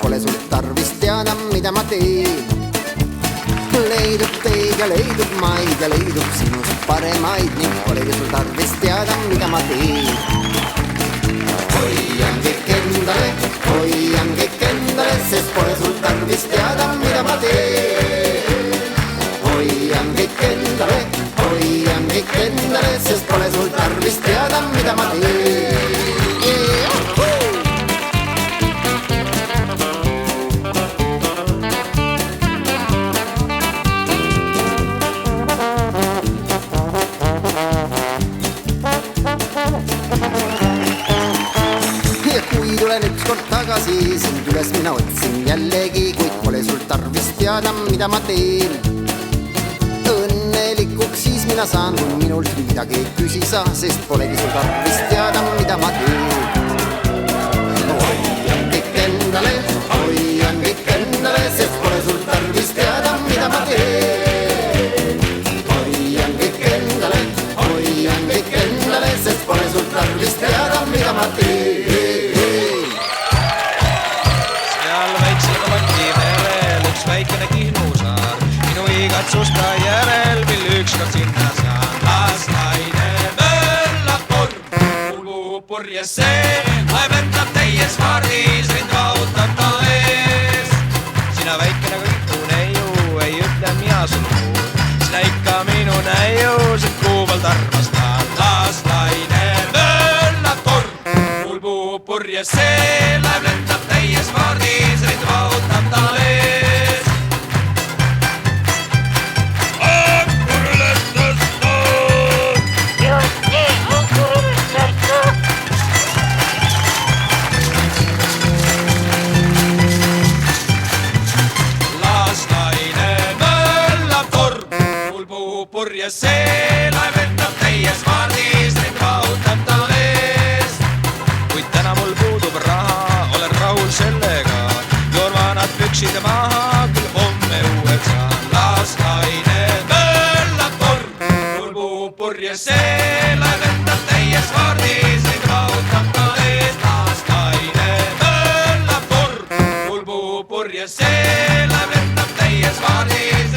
pole sul tarvis teada, mida ma teen. Leidub teid ja leidub maid ja leidub sinust paremaid ning polegi sul tarvis teada, mida ma teen. Hoian kõik endale, sest pole sul tarvis teada, mida ma teen. Hoian kõik endale, sest pole sul tarvis teada, mida ma teen. Tulen ükskord tagasi, sind üles mina otsin jällegi, kuid pole sul tarvis teada, mida ma teen. Õnnelikuks siis mina saan, kui minult midagi ei küsi sa, sest polegi sul tarvis teada, mida ma teen. Hoian kõik endale, sest pole sul tarvis teada, mida ma teen. Hoian kõik endale, sest pole sul tarvis teada, mida ma teen. Väikene Kihnusaar, minu igatsusta järel, mil ükskord sinna saan. Las naine möllab torm, kulbu purjes see, laevendab täies vaardis, rind vahutab ta ees. Sina väikene kõitu neiu, ei ütle mina sul muud, sina ikka minu näiu, sind kuuvalt armastan. Las naine möllab torm, kulbu purjes see, laevendab täies vaardis, rind vahutab ta ees. Ja see laevendab täies vaardis, rind vahutab ta ees. Kuid täna mul puudub raha, olen rahul sellega, joon vanad püksid maha, küll homme uued saan. Las naine möllab torm, kulbu purjes see laevendab täies vaardis, rind vahutab ta ees. Las naine möllab torm, kulbu purjes see laevendab täies vaardis.